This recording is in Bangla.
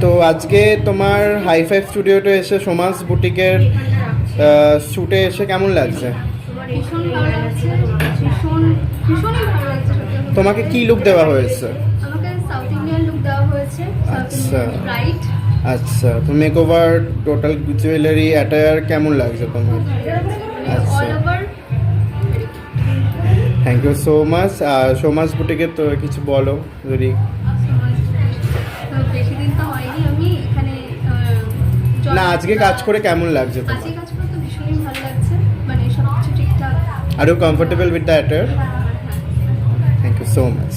তো আজকে তোমার হাই ফাইভ স্টুডিওতে এসে সোমাস বুটিকের শ্যুটে এসে কেমন লাগছে? ভীষণ ভালো লাগছে, ভীষণই ভালো লাগছে সত্যি কথা তোমাকে বলতে। কি লুক দেওয়া হয়েছে? আমাকে সাউথ ইন্ডিয়ান লুক দেওয়া হয়েছে, সাউথ আচ্ছা। Indian bright. আচ্ছা, তো মেকওভার টোটাল জুয়েলারি অ্যাটায়ার কেমন লাগছে তোমার? আচ্ছা। All over. Thank you so much. সোমাস বুটিকের তো কিছু বলো যদি। তো বেশি দিন তো হয়নি আমি এখানে। না, আজকে কাজ করে কেমন লাগছে তোমার? আজকে কাজ করে তো ভীষণই ভালো লাগছে, মানে সব কিছু ঠিকঠাক। Are you comfortable with the attire? হ্যাঁ, হ্যাঁ, হ্যাঁ। Thank you so much.